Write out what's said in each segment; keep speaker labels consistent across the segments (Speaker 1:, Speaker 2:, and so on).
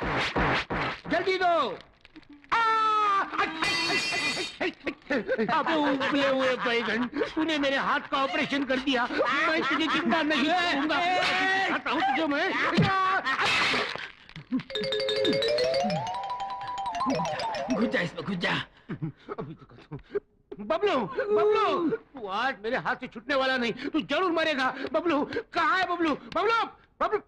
Speaker 1: जल्दी दो। अबे उबले हुए बैगन, तूने मेरे हाथ का ऑपरेशन कर दिया। मैं तुझे जिंदा नहीं छोड़ूंगा। बताऊं तुझे मैं।
Speaker 2: घुस जा इसमें, घुस जा।
Speaker 1: बबलू, बबलू, तू आज मेरे हाथ से छूटने वाला नहीं। तू जरूर मरेगा। बबलू कहाँ है? बबलू, बबलू, बबलू,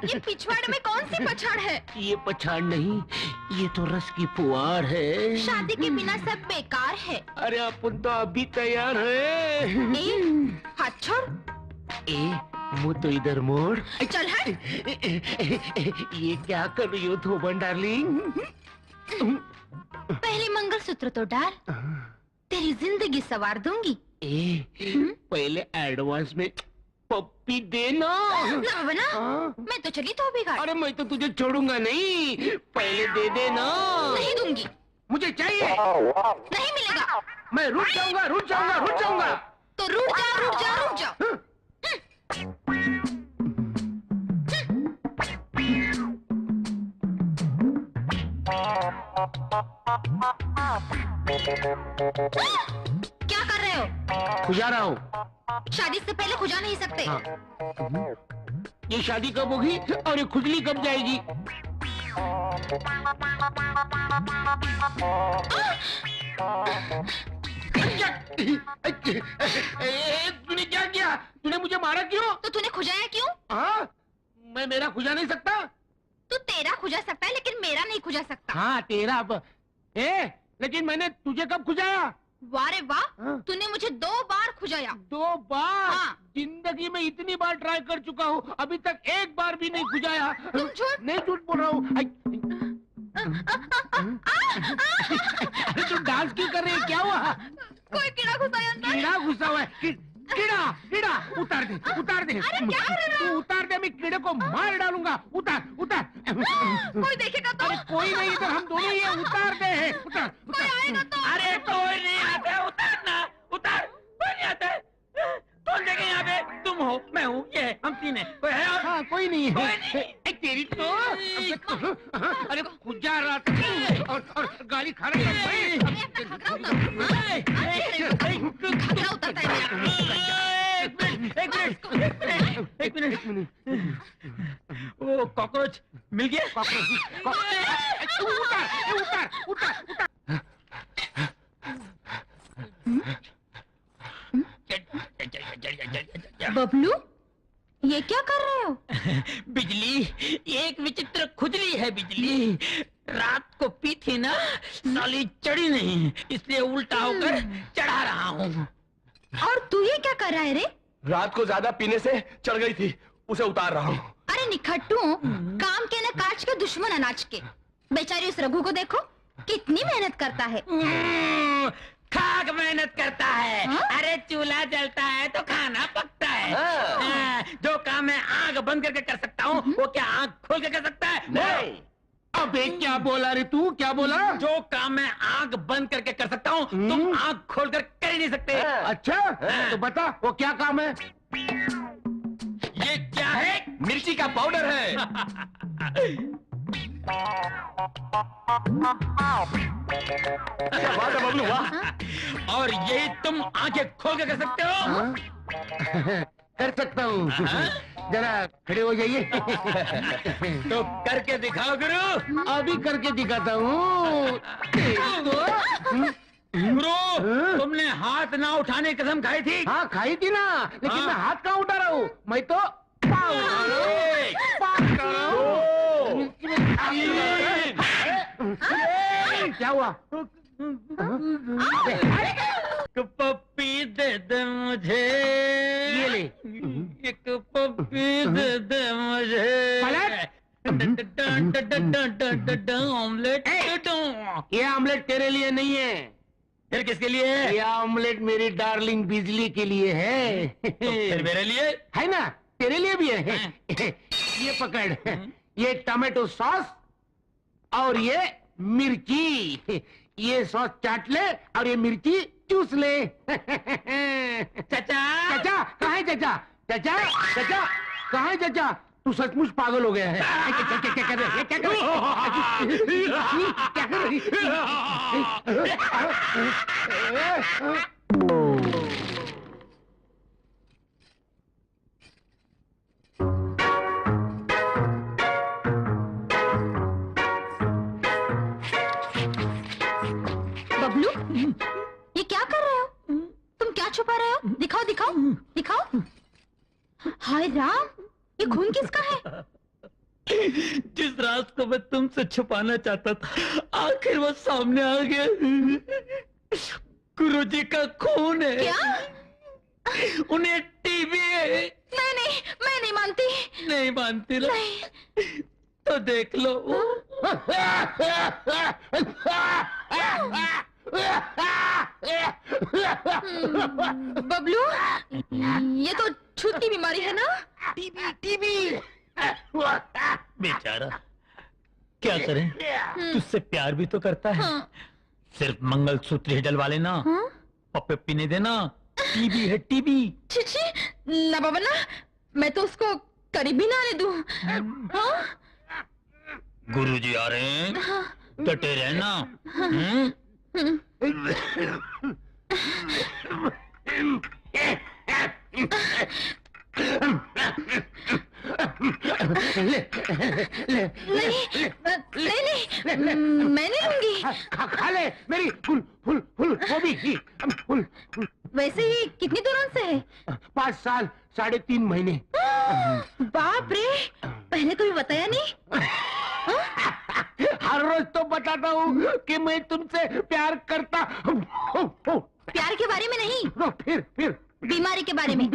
Speaker 3: ये पिछवाड़े में कौन सी पछाड़ है?
Speaker 1: ये पछाड़ नहीं, ये तो रस की फुहार है।
Speaker 3: शादी के बिना सब बेकार है।
Speaker 1: अरे अपन तो अभी तैयार है।
Speaker 3: हाथ छोड़।
Speaker 1: मुँह तो इधर मोड़।
Speaker 3: चल हट।
Speaker 1: ये क्या कर रही हो धोबन डार्लिंग?
Speaker 3: पहले मंगलसूत्र तो डाल, तेरी जिंदगी संवार दूंगी।
Speaker 1: पहले एडवांस में पप्पी देना।
Speaker 3: मैं तो चली तो बिगाड़।
Speaker 1: अरे मैं तो तुझे छोड़ूंगा नहीं, पहले दे देना।
Speaker 3: नहीं दूंगी।
Speaker 1: मुझे चाहिए।
Speaker 3: नहीं मिलेगा।
Speaker 1: मैं रुक जाऊंगा, रुक जाऊंगा, रुक जाऊंगा।
Speaker 3: तो रुक जा, रुक जा, रुक जा। क्या कर रहे हो?
Speaker 1: खुजा रहा हूँ।
Speaker 3: शादी से पहले खुजा नहीं सकते।
Speaker 1: ये शादी कब होगी और ये खुजली कब जाएगी? तूने क्या किया? तूने मुझे मारा क्यों?
Speaker 3: तो तूने खुजाया क्यों?
Speaker 1: हाँ, मैं मेरा खुजा नहीं सकता।
Speaker 3: तू तेरा खुजा सकता है लेकिन मेरा नहीं खुजा सकता।
Speaker 1: हाँ तेरा। लेकिन मैंने तुझे कब खुजाया?
Speaker 3: वाह रे वाह, तूने मुझे 2 बार खुजाया।
Speaker 1: 2 बार?
Speaker 3: हाँ।
Speaker 1: जिंदगी में इतनी बार ट्राई कर चुका हूँ, अभी तक एक बार भी नहीं खुजाया।
Speaker 3: तुम झूठ।
Speaker 1: नहीं झूठ बोल रहा हूँ। अरे तू डांस क्यों कर रही है? क्या हुआ?
Speaker 3: कोई कीड़ा घुसा है अंदर।
Speaker 1: कीड़ा घुसा हुआ है? कीड़ा, कीड़ा, उतार दे, उतार दे। तू उतार दे, मैं कीड़े को मार डालूंगा। उतार, उतार।
Speaker 3: कोई देखेगा तो?
Speaker 1: अरे कोई नहीं, इधर हम दोनों ही हैं। उतार दे, उतार,
Speaker 3: कोई आएगा तो?
Speaker 2: अरे कोई नहीं आता, उतारना, उतार। कोई नहीं आता। कौन देखे यहाँ पे? तुम हो, मैं हूँ, ये हम 3 हैं। कोई है और?
Speaker 1: हाँ, कोई नहीं है।
Speaker 2: कोई नहीं।
Speaker 1: तेरी तो अरे खुजा रहा था और गाली खा रहा था।
Speaker 2: एक मिनट। वो कॉकरोच मिल गया?
Speaker 1: उतार।
Speaker 3: बबलू, ये क्या कर रहे हो?
Speaker 2: बिजली, एक विचित्र खुजली है बिजली। रात को पी थी ना, साली चढ़ी नहीं, इसलिए उल्टा होकर चढ़ा रहा हूँ।
Speaker 3: और तू ये क्या कर रहा है रे?
Speaker 4: रात को ज्यादा पीने से चढ़ गई थी, उसे उतार रहा हूँ।
Speaker 3: अरे निखट्टू, काम के न काज के, दुश्मन अनाज के। बेचारी उस रघु को देखो, कितनी मेहनत करता है।
Speaker 2: खाक मेहनत करता है।
Speaker 3: हाँ?
Speaker 2: अरे चूल्हा जलता है तो खाना पकता है। जो काम मैं आंख बंद करके कर सकता हूँ, वो क्या आंख खोल के कर सकता है?
Speaker 4: नहीं।
Speaker 1: अबे क्या बोला रे तू? क्या बोला?
Speaker 2: जो काम मैं आंख बंद करके कर सकता हूँ, तुम आंख खोल कर कर ही नहीं सकते।
Speaker 1: अच्छा, तो बता वो क्या काम है?
Speaker 2: ये क्या है?
Speaker 4: मिर्ची का पाउडर है। क्या बात है बबलू, वाह।
Speaker 2: और यही तुम आंखें खोल के कर सकते हो?
Speaker 1: कर सकता हूँ। जरा खड़े हो जाइए।
Speaker 2: तो करके दिखाओ गुरु।
Speaker 1: अभी करके दिखाता हूँ।
Speaker 2: गुरु, तुमने हाथ ना उठाने की कसम खाई थी।
Speaker 1: हाँ खाई थी ना, लेकिन
Speaker 2: हाँ।
Speaker 1: मैं हाथ कहाँ उठा रहा हूँ? मैं तो पाँव उठा रहा हूँ। क्या हुआ?
Speaker 2: पप्पी दे दे मुझे,
Speaker 1: ये ले।
Speaker 2: एक पप्पी दे दे मुझे। ऑमलेट।
Speaker 1: ये आमलेट तेरे लिए नहीं है।
Speaker 2: फिर किसके लिए है?
Speaker 1: ये आमलेट मेरी डार्लिंग बिजली के लिए है।
Speaker 2: तो फिर मेरे लिए
Speaker 1: है ना? तेरे लिए भी है। ये पकड़, ये टमाटो सॉस और ये मिर्ची, ये सॉस चाट ले और ये मिर्ची चूस ले।
Speaker 2: चाचा
Speaker 1: चाचा कहाँ है चाचा? चाचा चाचा कहाँ है चाचा? तू सचमुच पागल हो गया है। क्या क्या क्या कर रहे? क्या कर रहे? क्या कर रही?
Speaker 3: बबलू, ये क्या कर रहे हो? तुम क्या छुपा रहे हो? दिखाओ दिखाओ दिखाओ। हाय राम, ये खून किसका है?
Speaker 2: जिस राज को मैं तुमसे छुपाना चाहता था आखिर वो सामने आ गया। गुरुजी का खून है।
Speaker 3: क्या?
Speaker 2: उन्हें टीबी है।
Speaker 3: मैं नहीं मानती।
Speaker 2: नहीं मानती ना?
Speaker 3: नहीं।
Speaker 2: तो देख लो।
Speaker 3: बबलू, ये तो छूत की बीमारी है ना?
Speaker 1: TB TB.
Speaker 2: बेचारा क्या करें, तुझसे प्यार भी तो करता है।
Speaker 3: हाँ।
Speaker 2: सिर्फ मंगलसूत्र ही डलवा लेना,
Speaker 3: हाँ?
Speaker 2: पप्पे पीने देना। टीबी है टीबी।
Speaker 3: छी ना बाबा ना, मैं तो उसको करीब भी ना आने दूं। हाँ?
Speaker 2: गुरुजी आ रहे हैं,
Speaker 3: हाँ।
Speaker 2: डटे रहना।
Speaker 1: ले
Speaker 3: नहीं, मैं नहीं लूंगी।
Speaker 1: खा ले मेरी फुल फुल फुल वो भी फुल।
Speaker 3: वैसे ही कितनी दूर से है?
Speaker 1: 5 साल 3.5 महीने।
Speaker 3: बाप रे, पहले कभी बताया नहीं।
Speaker 1: हर रोज तो बताता हूँ कि मैं तुमसे प्यार करता हूँ।
Speaker 3: प्यार के बारे में नहीं,
Speaker 1: फिर
Speaker 3: बीमारी के बारे में।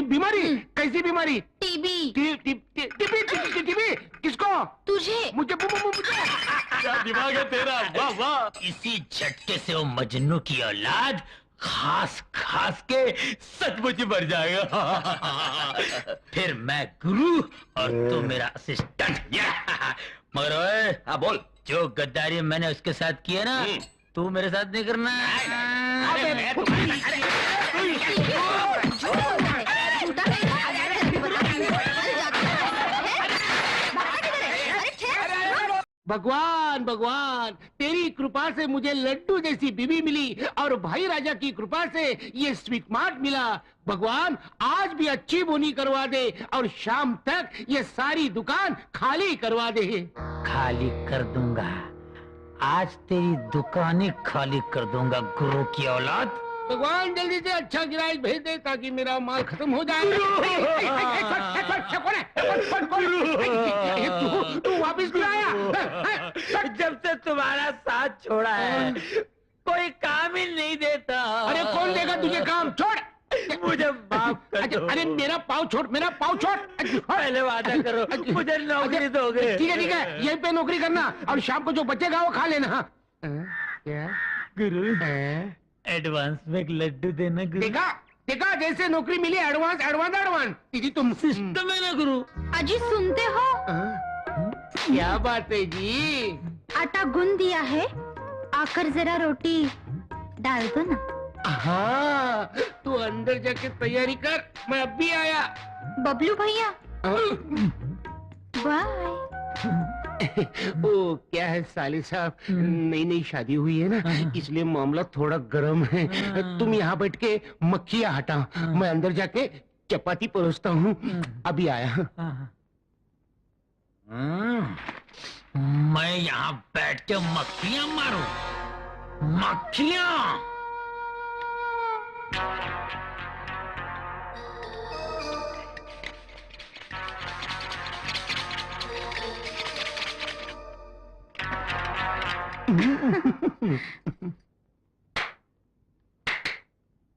Speaker 1: बीमारी? कैसी बीमारी?
Speaker 3: टीबी।
Speaker 1: टीबी किसको?
Speaker 3: तुझे।
Speaker 1: मुझे।
Speaker 4: क्या दिमाग है तेरा, वाह वाह।
Speaker 2: इसी झटके से वो मजनू की औलाद खास खास के सचमुच ही मर जाएगा। फिर मैं गुरु और तू मेरा असिस्टेंट। मगर ओए,
Speaker 4: हाँ बोल।
Speaker 2: जो गद्दारी मैंने उसके साथ की है ना, तू मेरे साथ नहीं करना।
Speaker 1: भगवान भगवान, तेरी कृपा से मुझे लड्डू जैसी बीवी मिली और भाई राजा की कृपा से ये स्वीट मार्ट मिला। भगवान आज भी अच्छी बोनी करवा दे और शाम तक ये सारी दुकान खाली करवा दे।
Speaker 2: खाली कर दूंगा, आज तेरी दुकानें खाली कर दूंगा गुरु की औलाद।
Speaker 1: भगवान जल्दी से अच्छा गिराज भेज दे ताकि मेरा माल खत्म हो जाए। तू वापिस क्यों आया?
Speaker 2: जब से तुम्हारा साथ छोड़ा है कोई काम ही नहीं देता।
Speaker 1: अरे कौन देगा तुझे काम? छोड़
Speaker 2: मुझे माफ कर दो।
Speaker 1: अरे मेरा पाँव छोड़, मेरा पाँव छोड़।
Speaker 2: पहले वादा करो मुझे नौकरी दोगे।
Speaker 1: ठीक है यहीं पे नौकरी करना और शाम को जो बचेगा वो खा लेना। क्या
Speaker 2: गुरु, एडवांस में एक लड्डू देना गुरु।
Speaker 1: देखा जैसे नौकरी मिली एडवांस एडवांस एडवांस। दीदी तुम
Speaker 2: सिस्टम है ना गुरु।
Speaker 3: अजी सुनते हो?
Speaker 1: क्या बात है जी?
Speaker 3: आटा गूंद दिया है, आकर जरा रोटी डाल दो ना।
Speaker 1: हाँ, तू अंदर जाके तैयारी कर, मैं अब भी आया।
Speaker 3: बबलू भैया बाय।
Speaker 1: ओ क्या है साले साहब, नई शादी हुई है ना, इसलिए मामला थोड़ा गर्म है। तुम यहाँ बैठ के मक्खियाँ हटा, मैं अंदर जाके चपाती परोसता हूँ। अभी आया।
Speaker 2: मैं यहाँ बैठ के मक्खियाँ मारूं? मक्खियाँ?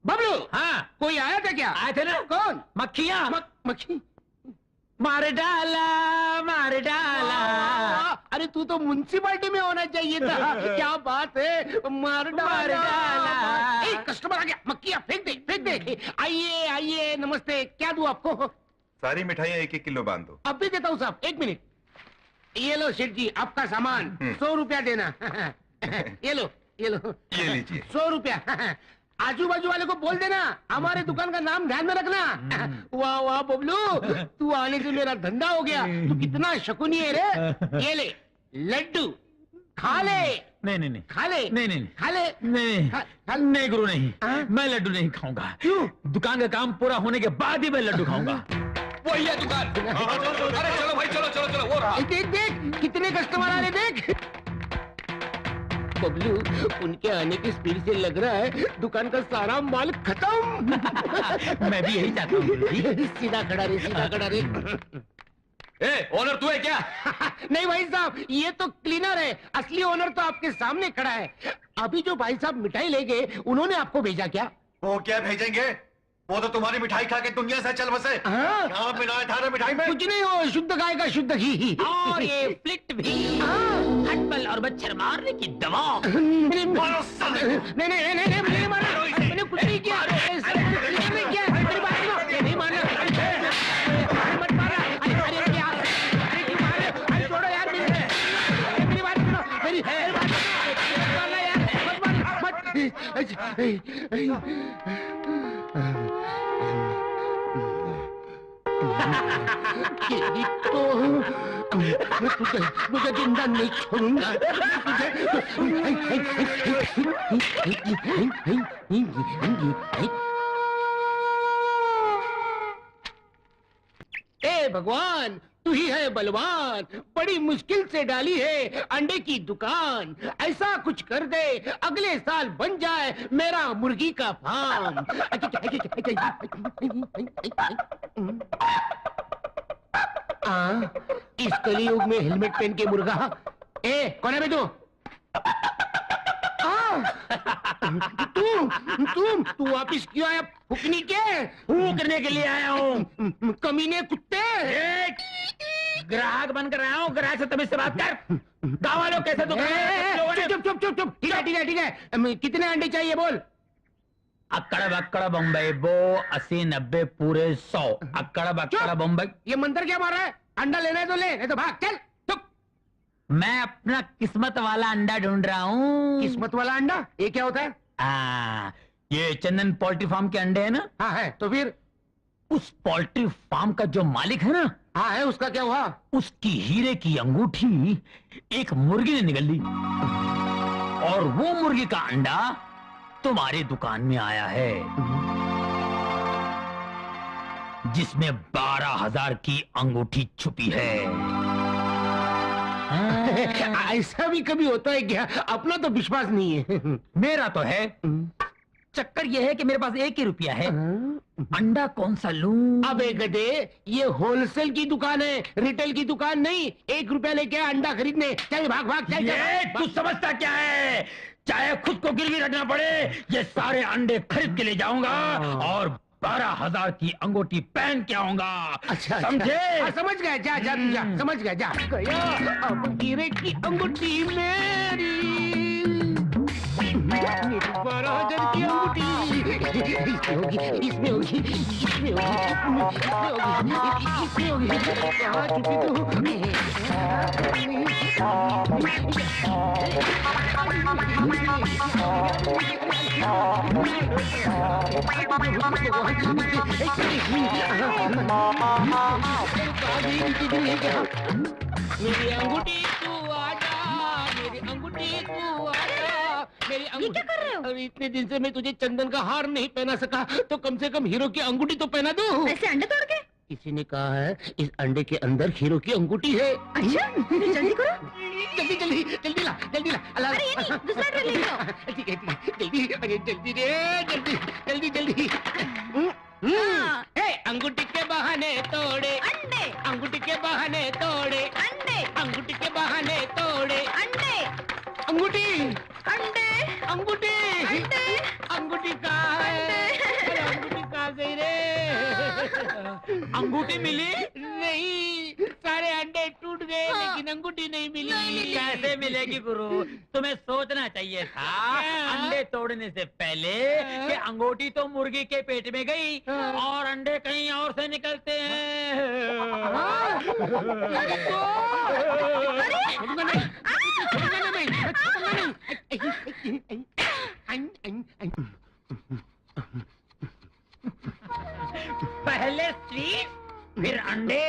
Speaker 1: बबलू,
Speaker 2: हाँ
Speaker 1: कोई आया था क्या?
Speaker 2: आए थे ना।
Speaker 1: कौन?
Speaker 2: मक्खियाँ।
Speaker 1: मक्खी?
Speaker 2: मार डाला मार डाला।
Speaker 1: अरे तू तो म्युनिसिपालिटी में होना चाहिए था। क्या बात है, मार डाला। कस्टमर आ गया, मक्खियाँ फेंक दे। आइए आइए, नमस्ते, क्या दूं आपको?
Speaker 5: सारी मिठाइयाँ 1-1 किलो बांध दो।
Speaker 1: अब भी देता हूँ साहब, 1 मिनट। ये लो सेठ जी आपका सामान 100 रुपया देना। ये लो ये लो,
Speaker 5: ये लीजिए।
Speaker 1: 100 रुपया। आजू बाजू वाले को बोल देना हमारे दुकान का नाम ध्यान में रखना। वाह वाह बबलू, तू आने से मेरा धंधा हो गया। तू कितना शकुनी है रे। ये ले लड्डू, खा ले।
Speaker 2: नहीं नहीं नहीं,
Speaker 1: खा ले
Speaker 2: नहीं नहीं
Speaker 1: खा ले।
Speaker 2: नहीं नहीं गुरु नहीं,
Speaker 1: हाँ?
Speaker 2: मैं लड्डू नहीं खाऊंगा।
Speaker 1: क्यों?
Speaker 2: दुकान का काम पूरा होने के बाद ही मैं लड्डू खाऊंगा।
Speaker 4: वही है दुकान। अरे चलो भाई, चलो चलो चलो, वो रहा।
Speaker 1: देख देख कितने कस्टमर आ रहे देख। बबलू, उनके आने की स्पीड से लग रहा है दुकान का सारा माल खत्म।
Speaker 2: मैं भी यही चाहता हूँ गुरु जी।
Speaker 1: सीधा खड़ा रे, सीधा खड़ा रे।
Speaker 4: ए, ओनर तू है क्या?
Speaker 1: नहीं भाई साहब, ये तो क्लीनर है। असली ओनर तो आपके सामने खड़ा है। अभी जो भाई साहब मिठाई ले गए, उन्होंने आपको भेजा क्या?
Speaker 5: वो क्या भेजेंगे? वो तो तुम्हारी मिठाई खा के दुनिया से चल बसे।
Speaker 1: हाँ?
Speaker 5: क्या मिलाया था रे मिठाई में?
Speaker 1: कुछ नहीं, हो शुद्ध गाय का शुद्ध घी।
Speaker 2: और ये फ्लिट भी, हटबल और मच्छर मारने की दवा।
Speaker 1: नहीं नहीं नहीं नहीं, मैंने मारा, मैंने कुछ नहीं किया। नहीं किया, मेरी बात सुनो। नहीं मारना, मत मारा। अरे क्या, अरे क्यों मार रहे हो? अरे छोड़ो यार, मेरी बात सुनो, मेरी बात सुनो। मत मारना यार, मत मारना, तो मैं तुझे जिंदा नहीं छोड़ूंगा। ए भगवान, तू ही है बलवान, बड़ी मुश्किल से डाली है अंडे की दुकान। ऐसा कुछ कर दे अगले साल बन जाए मेरा मुर्गी का फार्म। इस कलयुग में हेलमेट पहन के मुर्गा। ए कौन है बे तू? तू वापिस क्यों आया? फूकनी के
Speaker 2: करने के लिए आया हूँ।
Speaker 1: कमीने कुत्ते।
Speaker 2: ग्राहक बनकर आया हूँ, ग्राहक से तमीज से बात कर। गाँव वालों कैसे
Speaker 1: चुप चुप चुप चुप। ठीक है ठीक है ठीक है, कितने अंडे चाहिए बोल?
Speaker 2: अक्कड़ बक्कड़ बम्बई बो 80 90 पूरे 100। अक्कड़ बक्कड़ बम्बई।
Speaker 1: ये मंत्र क्या मार रहा है? अंडा लेना है तो ले, नहीं तो भाग चल। चुप।
Speaker 2: मैं अपना किस्मत वाला अंडा ढूंढ रहा हूँ।
Speaker 1: किस्मत वाला अंडा ये क्या होता है?
Speaker 2: ये चंदन पोल्ट्री फार्म के अंडे है ना?
Speaker 1: हाँ है, तो फिर?
Speaker 2: उस पोल्ट्री फार्म का जो मालिक है ना,
Speaker 1: हाँ है, उसका क्या हुआ?
Speaker 2: उसकी हीरे की अंगूठी एक मुर्गी ने निगल ली और वो मुर्गी का अंडा तुम्हारी दुकान में आया है, जिसमें 12,000 की अंगूठी छुपी है।
Speaker 1: ऐसा भी कभी होता है क्या? अपना तो विश्वास नहीं है।
Speaker 2: मेरा तो है। चक्कर यह है कि मेरे पास 1 ही रुपया है। अंडा कौन सा लूं?
Speaker 1: अबे गधे, ये होलसेल की दुकान है, रिटेल की दुकान नहीं। 1 रुपया लेके अंडा खरीदने। चल भाग भाग चल।
Speaker 2: ये तू समझता क्या है? चाहे खुद को गिरवी रखना पड़े, ये सारे अंडे खरीद के ले जाऊंगा और 12,000 की अंगूठी पहन के आऊंगा।
Speaker 1: अच्छा
Speaker 2: समझे?
Speaker 1: हाँ, समझ गया। जा जा तू जा, समझ गया। जा गया अब हीरे की अंगूठी मेरी 12,000 की अंगूठी। इसमें होगी, इसमें होगी, इसमें होगी। कहाँ छुपी मेरी अंगूठी तू आजा, मेरी अंगूठी तू आजा, मेरी अंगूठी।
Speaker 3: ये क्या कर रहे हो?
Speaker 1: अरे इतने दिन से मैं तुझे चंदन का हार नहीं पहना सका, तो कम से कम हीरो की अंगूठी तो पहना दो।
Speaker 3: ऐसे अंडे तोड़ के?
Speaker 1: किसी ने कहा है इस अंडे के अंदर हीरो की अंगूठी है।
Speaker 3: अच्छा, जल्दी करो।
Speaker 1: जल्दी जल्दी जल्दी ला, जल्दी ला। अल्लाह।
Speaker 3: अरे ये नहीं, दूसरा ट्रे ले लो।
Speaker 1: ठीक है जल्दी, अरे जल्दी रे, जल्दी जल्दी जल्दी।
Speaker 3: हाँ।
Speaker 1: ए, अंगूठी के बहाने तोड़े
Speaker 3: अंडे,
Speaker 1: अंगूठी के बहाने तोड़े
Speaker 3: अंडे,
Speaker 1: अंगूठी के बहाने तोड़े
Speaker 3: अंडे,
Speaker 1: अंगूठी
Speaker 3: अंडे,
Speaker 1: अंगूठी
Speaker 3: अंडे।
Speaker 1: अंगूठी कहाँ है? अरे अंगूठी कहाँ गई रे?
Speaker 2: अंगूठी मिली?
Speaker 1: नहीं, सारे अंडे टूट गए,
Speaker 3: हाँ।
Speaker 1: लेकिन अंगूठी नहीं मिली।
Speaker 3: नहीं मिली।
Speaker 2: कैसे मिलेगी गुरु। तुम्हें सोचना चाहिए था अंडे तोड़ने से पहले कि अंगूठी तो मुर्गी के पेट में गई और अंडे कहीं और से निकलते हैं। पहले स्वीट फिर अंडे,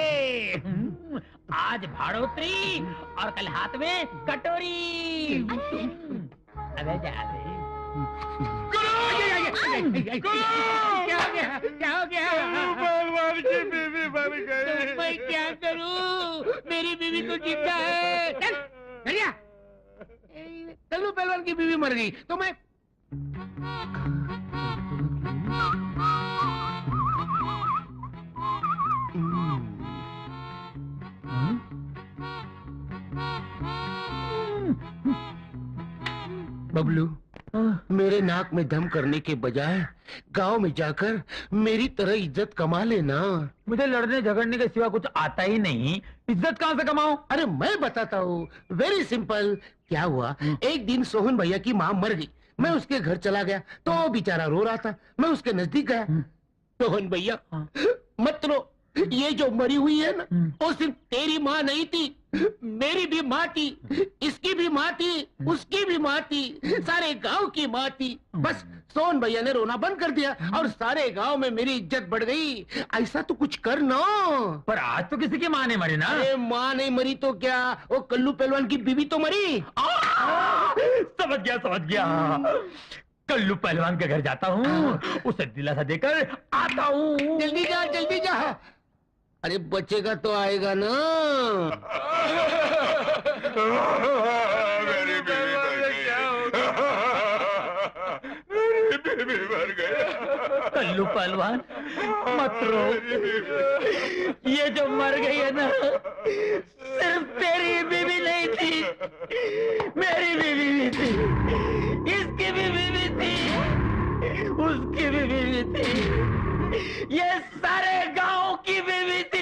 Speaker 2: आज भाड़ोत्री और कल हाथ में कटोरी। अबे जा रे।
Speaker 1: क्या हो गया?
Speaker 4: पहलवान की बीवी मर गई।
Speaker 1: तो मैं क्या करूं? मेरी बीवी तो जिंदा है। चल चलिया। कल्लू पहलवान की बीवी मर गई तो मैं बबलू, मेरे नाक में दम करने के बजाय गांव में जाकर मेरी तरह इज्जत कमा लेना।
Speaker 2: मुझे लड़ने झगड़ने के सिवा कुछ आता ही नहीं, इज्जत कहाँ से कमाऊं?
Speaker 1: अरे मैं बताता हूँ, वेरी सिंपल। क्या हुआ, एक दिन सोहन भैया की माँ मर गई। मैं उसके घर चला गया तो वो बेचारा रो रहा था। मैं उसके नजदीक गया। सोहन भैया मत रो, ये जो मरी हुई है ना, वो सिर्फ तेरी माँ नहीं थी, मेरी भी माँ थी, इसकी भी माँ थी, उसकी भी माँ थी, सारे गांव की माँ थी। बस सोहन भैया ने रोना बंद कर दिया और सारे गांव में मेरी इज्जत बढ़ गई। ऐसा तो कुछ कर ना।
Speaker 2: पर आज तो किसी की माँ नहीं मरी ना।
Speaker 1: अरे माँ नहीं मरी तो क्या, वो कल्लू पहलवान की बीवी तो मरी।
Speaker 2: समझ गया। कल्लू पहलवान के घर जाता हूँ, उसे दिलासा देकर आता हूँ।
Speaker 1: जल्दी जा। अरे बचेगा तो आएगा ना।
Speaker 4: मेरी बीवी मर गई।
Speaker 2: कल्लू पहलवान मत रो, ये जो मर गई है ना, सिर्फ तेरी बीवी नहीं थी, मेरी बीवी भी थी, इसकी भी बीवी थी, उसकी भी बीवी थी, ये सारे गांव की बीवी थी।